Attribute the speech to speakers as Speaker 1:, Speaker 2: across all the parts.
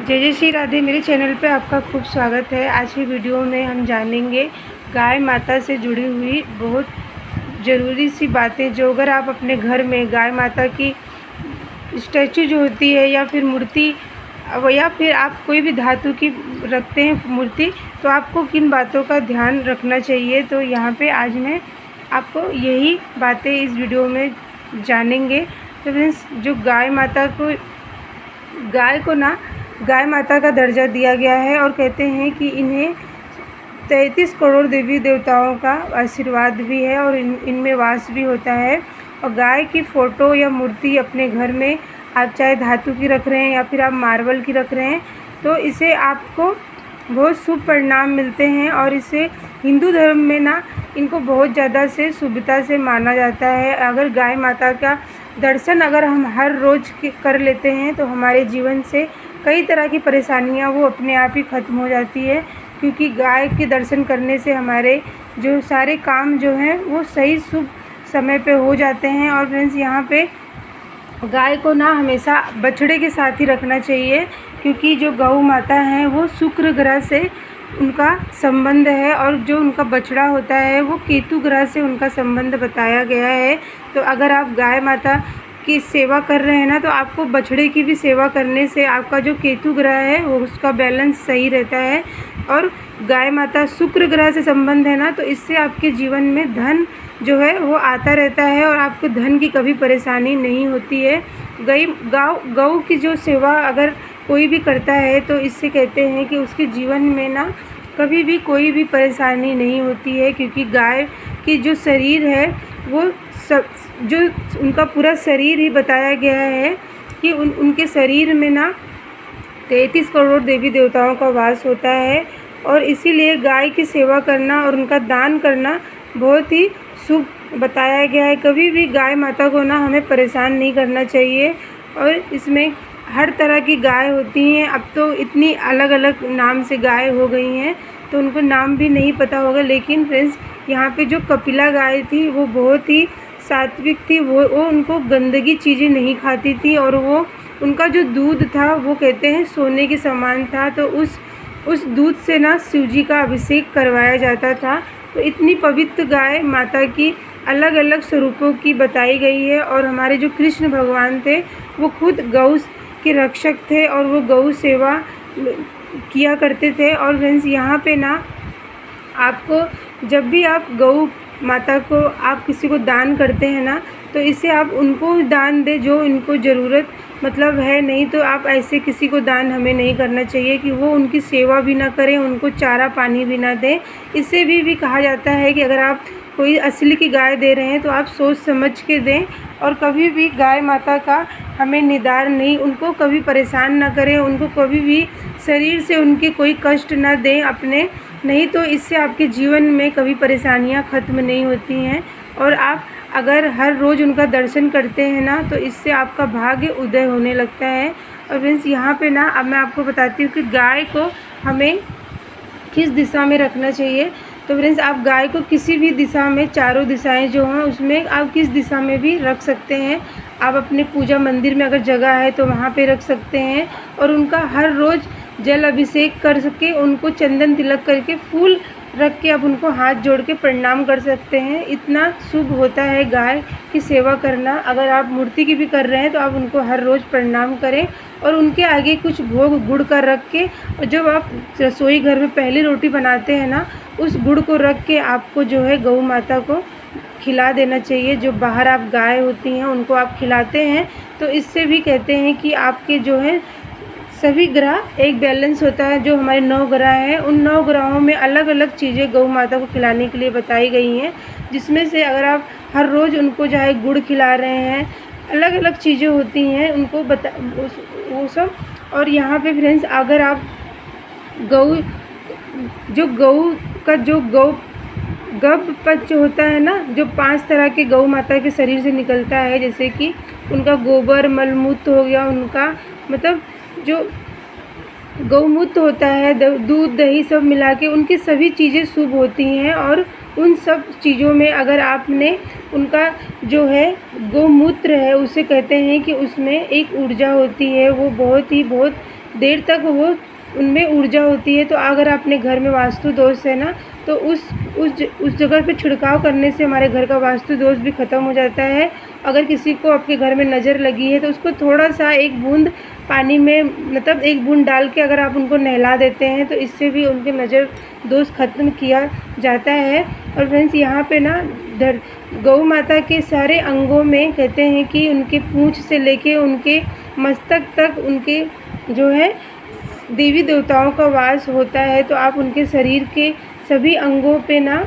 Speaker 1: जय जय श्री राधे। मेरे चैनल पे आपका खूब स्वागत है। आज की वीडियो में हम जानेंगे गाय माता से जुड़ी हुई बहुत ज़रूरी सी बातें, जो अगर आप अपने घर में गाय माता की स्टैचू जो होती है या फिर मूर्ति या फिर आप कोई भी धातु की रखते हैं मूर्ति, तो आपको किन बातों का ध्यान रखना चाहिए। तो यहाँ पे आज मैं आपको यही बातें इस वीडियो में जानेंगे। तो फ्रेंड्स, जो गाय को ना गाय माता का दर्जा दिया गया है और कहते हैं कि इन्हें 33 करोड़ देवी देवताओं का आशीर्वाद भी है और इनमें वास भी होता है। और गाय की फ़ोटो या मूर्ति अपने घर में आप चाहे धातु की रख रहे हैं या फिर आप मार्बल की रख रहे हैं, तो इसे आपको बहुत शुभ परिणाम मिलते हैं। और इसे हिंदू धर्म में ना इनको बहुत ज़्यादा से शुभता से माना जाता है। अगर गाय माता का दर्शन अगर हम हर रोज़ कर लेते हैं तो हमारे जीवन से कई तरह की परेशानियां वो अपने आप ही ख़त्म हो जाती है, क्योंकि गाय के दर्शन करने से हमारे जो सारे काम जो हैं वो सही शुभ समय पे हो जाते हैं। और फ्रेंड्स, यहाँ पे गाय को ना हमेशा बछड़े के साथ ही रखना चाहिए, क्योंकि जो गौ माता हैं वो शुक्र ग्रह से उनका संबंध है और जो उनका बछड़ा होता है वो केतु ग्रह से उनका संबंध बताया गया है। तो अगर आप गाय माता की सेवा कर रहे हैं ना, तो आपको बछड़े की भी सेवा करने से आपका जो केतु ग्रह है वो उसका बैलेंस सही रहता है। और गाय माता शुक्र ग्रह से संबंध है ना, तो इससे आपके जीवन में धन जो है वो आता रहता है और आपको धन की कभी परेशानी नहीं होती है। गौ की जो सेवा अगर कोई भी करता है तो इससे कहते हैं कि उसके जीवन में ना कभी भी कोई भी परेशानी नहीं होती है, क्योंकि गाय की जो शरीर है वो जो उनका पूरा शरीर ही बताया गया है कि उनके शरीर में ना 33 करोड़ देवी देवताओं का वास होता है। और इसीलिए गाय की सेवा करना और उनका दान करना बहुत ही शुभ बताया गया है। कभी भी गाय माता को ना हमें परेशान नहीं करना चाहिए। और इसमें हर तरह की गाय होती हैं। अब तो इतनी अलग अलग नाम से गाय हो गई हैं तो उनको नाम भी नहीं पता होगा। लेकिन फ्रेंड्स, यहाँ पे जो कपिला गाय थी वो बहुत ही सात्विक थी। वो उनको गंदगी चीज़ें नहीं खाती थी और वो उनका जो दूध था वो कहते हैं सोने के समान था। तो उस दूध से ना शिव जी का अभिषेक करवाया जाता था। तो इतनी पवित्र गाय माता की अलग अलग स्वरूपों की बताई गई है। और हमारे जो कृष्ण भगवान थे वो खुद गौ के रक्षक थे और वो गौ सेवा किया करते थे। और फ्रेंड्स, यहाँ पे ना आपको जब भी आप गौ माता को आप किसी को दान करते हैं ना, तो इसे आप उनको दान दें जो इनको ज़रूरत मतलब है। नहीं तो आप ऐसे किसी को दान हमें नहीं करना चाहिए कि वो उनकी सेवा भी ना करें, उनको चारा पानी भी ना दें। इससे भी कहा जाता है कि अगर आप कोई असली की गाय दे रहे हैं तो आप सोच समझ के दें। और कभी भी गाय माता का हमें निदार नहीं, उनको कभी परेशान ना करें, उनको कभी भी शरीर से उनके कोई कष्ट ना दें अपने, नहीं तो इससे आपके जीवन में कभी परेशानियां ख़त्म नहीं होती हैं। और आप अगर हर रोज़ उनका दर्शन करते हैं ना, तो इससे आपका भाग्य उदय होने लगता है। और फ्रेंड्स, यहाँ पे ना अब मैं आपको बताती हूँ कि गाय को हमें किस दिशा में रखना चाहिए। तो फ्रेंड्स, आप गाय को किसी भी दिशा में, चारों दिशाएं जो हैं उसमें आप किस दिशा में भी रख सकते हैं। आप अपने पूजा मंदिर में अगर जगह है तो वहाँ पे रख सकते हैं और उनका हर रोज़ जल अभिषेक कर सके, उनको चंदन तिलक करके फूल रख के आप उनको हाथ जोड़ के प्रणाम कर सकते हैं। इतना शुभ होता है गाय की सेवा करना। अगर आप मूर्ति की भी कर रहे हैं तो आप उनको हर रोज़ प्रणाम करें और उनके आगे कुछ भोग गुड़ का रख के, और जब आप रसोई घर में पहली रोटी बनाते हैं ना, उस गुड़ को रख के आपको जो है गौ माता को खिला देना चाहिए। जो बाहर आप गाय होती हैं उनको आप खिलाते हैं, तो इससे भी कहते हैं कि आपके जो है सभी ग्रह एक बैलेंस होता है। जो हमारे 9 ग्रह हैं उन 9 ग्रहों में अलग अलग चीज़ें गौ माता को खिलाने के लिए बताई गई हैं, जिसमें से अगर आप हर रोज़ उनको चाहे गुड़ खिला रहे हैं, अलग अलग चीज़ें होती हैं उनको वो सब। और यहाँ पे फ्रेंड्स, अगर आप गौ का जो गर्भपच होता है ना, जो 5 तरह के गौ माता के शरीर से निकलता है, जैसे कि उनका गोबर मलमूत्र हो गया, उनका मतलब जो गौमूत्र होता है, दूध दही सब मिला के उनकी सभी चीज़ें शुभ होती हैं। और उन सब चीज़ों में अगर आपने उनका जो है गौमूत्र है, उसे कहते हैं कि उसमें एक ऊर्जा होती है, वो बहुत देर तक वो उनमें ऊर्जा होती है। तो अगर अपने घर में वास्तु दोष है ना, तो उस जगह पे छिड़काव करने से हमारे घर का वास्तु दोष भी ख़त्म हो जाता है। अगर किसी को आपके घर में नज़र लगी है तो उसको थोड़ा-सा एक बूंद पानी में, मतलब एक बूंद डाल के अगर आप उनको नहला देते हैं तो इससे भी उनके नज़र दोष ख़त्म किया जाता है। और फ्रेंड्स, यहाँ पे ना गौ माता के सारे अंगों में कहते हैं कि उनके पूँछ से लेके उनके मस्तक तक उनके जो है देवी देवताओं का वास होता है। तो आप उनके शरीर के सभी अंगों पे ना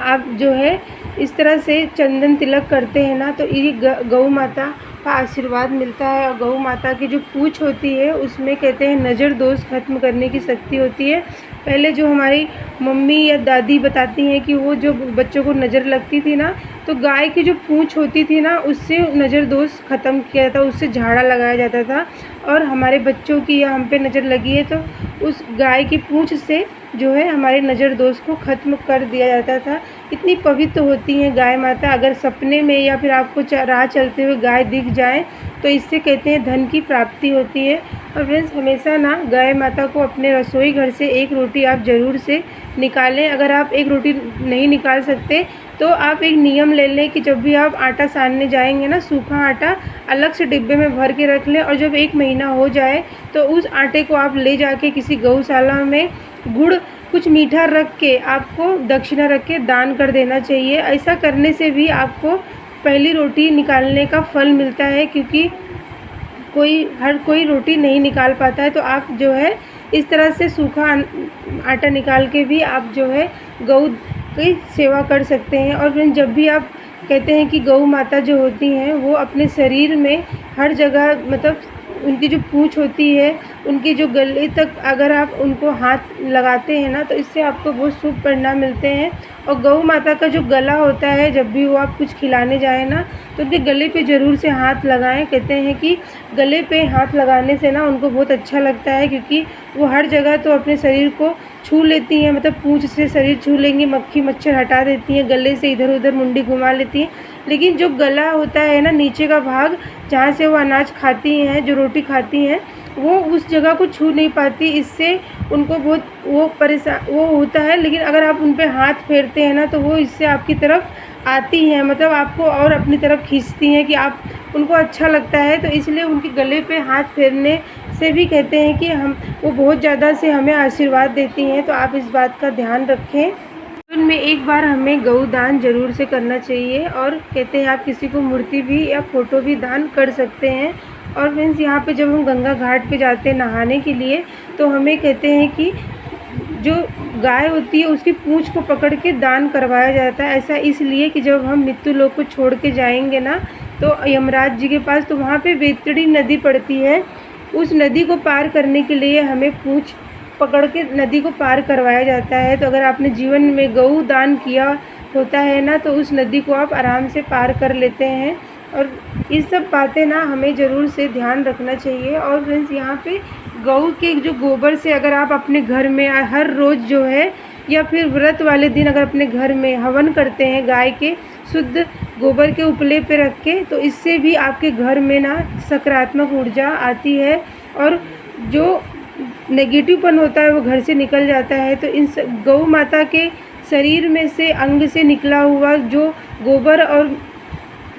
Speaker 1: आप जो है इस तरह से चंदन तिलक करते हैं ना, तो ये गौ माता का आशीर्वाद मिलता है। और गौ माता की जो पूँछ होती है उसमें कहते हैं नज़र दोष खत्म करने की शक्ति होती है। पहले जो हमारी मम्मी या दादी बताती हैं कि वो जो बच्चों को नज़र लगती थी ना, तो गाय की जो पूँछ होती थी ना उससे नज़र दोष ख़त्म किया जाता, उससे झाड़ा लगाया जाता था। और हमारे बच्चों की या हम पे नज़र लगी है तो उस गाय की पूँछ से जो है हमारे नज़र दोष को ख़त्म कर दिया जाता था। इतनी पवित्र होती हैं गाय माता। अगर सपने में या फिर आपको राह चलते हुए गाय दिख जाए तो इससे कहते हैं धन की प्राप्ति होती है। और फ्रेंड्स, हमेशा ना गाय माता को अपने रसोई घर से एक रोटी आप ज़रूर से निकालें। अगर आप एक रोटी नहीं निकाल सकते तो आप एक नियम ले लें कि जब भी आप आटा सानने जाएंगे ना, सूखा आटा अलग से डिब्बे में भर के रख लें। और जब 1 महीना हो जाए तो उस आटे को आप ले जाके किसी गौशाला में गुड़ कुछ मीठा रख के आपको दक्षिणा रख के दान कर देना चाहिए। ऐसा करने से भी आपको पहली रोटी निकालने का फल मिलता है, क्योंकि हर कोई रोटी नहीं निकाल पाता है। तो आप जो है इस तरह से सूखा आटा निकाल के भी आप जो है गौ की सेवा कर सकते हैं। और फिर जब भी आप कहते हैं कि गौ माता जो होती हैं वो अपने शरीर में हर जगह, मतलब उनकी जो पूँछ होती है उनकी जो गले तक अगर आप उनको हाथ लगाते हैं ना, तो इससे आपको बहुत शुभ परिणाम मिलते हैं। और गौ माता का जो गला होता है, जब भी वो आप कुछ खिलाने जाएँ ना, तो उनके गले पे ज़रूर से हाथ लगाएं। कहते हैं कि गले पे हाथ लगाने से ना उनको बहुत अच्छा लगता है, क्योंकि वो हर जगह तो अपने शरीर को छू लेती हैं, मतलब पूँछ से शरीर छू लेंगी, मक्खी मच्छर हटा देती हैं, गले से इधर उधर मुंडी घुमा लेती हैं। लेकिन जो गला होता है ना, नीचे का भाग जहाँ से वो अनाज खाती हैं, जो रोटी खाती हैं, वो उस जगह को छू नहीं पाती। इससे उनको बहुत वो होता है। लेकिन अगर आप उन पे हाथ फेरते हैं ना, तो वो इससे आपकी तरफ आती हैं, मतलब आपको और अपनी तरफ खींचती हैं कि आप उनको अच्छा लगता है। तो इसलिए उनके गले पे हाथ फेरने से भी कहते हैं कि वो बहुत ज़्यादा से हमें आशीर्वाद देती हैं। तो आप इस बात का ध्यान रखें। जीवन में एक बार हमें गौ दान ज़रूर से करना चाहिए। और कहते हैं आप किसी को मूर्ति भी या फ़ोटो भी दान कर सकते हैं। और फ्रेंड्स, यहाँ पे जब हम गंगा घाट पे जाते हैं नहाने के लिए, तो हमें कहते हैं कि जो गाय होती है उसकी पूँछ को पकड़ के दान करवाया जाता है। ऐसा इसलिए कि जब हम मृत्यु लोक को छोड़ के जाएंगे ना, तो यमराज जी के पास, तो वहाँ पे वेतड़ी नदी पड़ती है। उस नदी को पार करने के लिए हमें पूँछ पकड़ के नदी को पार करवाया जाता है। तो अगर आपने जीवन में गौ दान किया होता है ना, तो उस नदी को आप आराम से पार कर लेते हैं। और ये सब बातें ना हमें ज़रूर से ध्यान रखना चाहिए। और फ्रेंड्स, यहाँ पे गौ के जो गोबर से अगर आप अपने घर में हर रोज़ जो है, या फिर व्रत वाले दिन अगर अपने घर में हवन करते हैं गाय के शुद्ध गोबर के उपले पे रख के, तो इससे भी आपके घर में ना सकारात्मक ऊर्जा आती है और जो नेगेटिवपन होता है वो घर से निकल जाता है। तो इन गौ माता के शरीर में से, अंग से निकला हुआ जो गोबर और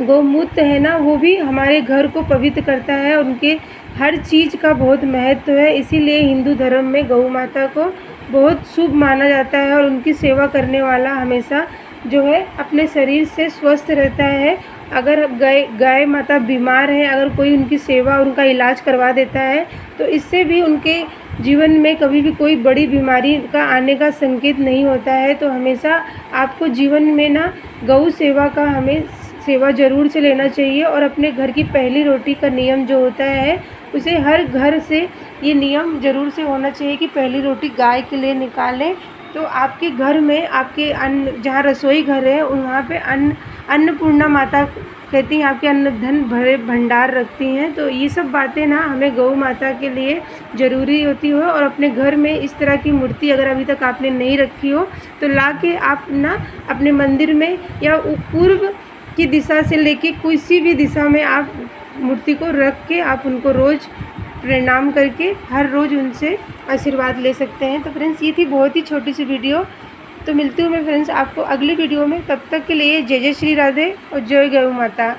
Speaker 1: गौमूत्र है ना, वो भी हमारे घर को पवित्र करता है। और उनके हर चीज़ का बहुत महत्व है। इसीलिए हिंदू धर्म में गौ माता को बहुत शुभ माना जाता है। और उनकी सेवा करने वाला हमेशा जो है अपने शरीर से स्वस्थ रहता है। अगर गाय माता बीमार है, अगर कोई उनकी सेवा, उनका इलाज करवा देता है, तो इससे भी उनके जीवन में कभी भी कोई बड़ी बीमारी का आने का संकेत नहीं होता है। तो हमेशा आपको जीवन में ना गौ सेवा का हमें सेवा ज़रूर से लेना चाहिए। और अपने घर की पहली रोटी का नियम जो होता है, उसे हर घर से ये नियम ज़रूर से होना चाहिए कि पहली रोटी गाय के लिए निकालें। तो आपके घर में, आपके अन्न जहाँ रसोई घर है, वहाँ पे अन्नपूर्णा माता कहती हैं आपके अन्न धन भरे भंडार रखती हैं। तो ये सब बातें ना हमें गौ माता के लिए ज़रूरी होती हो। और अपने घर में इस तरह की मूर्ति अगर अभी तक आपने नहीं रखी हो, तो ला के आप ना अपने मंदिर में या पूर्व की दिशा से लेके किसी भी दिशा में आप मूर्ति को रख के आप उनको रोज़ प्रणाम करके हर रोज़ उनसे आशीर्वाद ले सकते हैं। तो फ्रेंड्स ये थी बहुत ही छोटी सी वीडियो। तो मिलती हूँ मैं फ्रेंड्स आपको अगली वीडियो में। तब तक के लिए जय जय श्री राधे और जय गौ माता।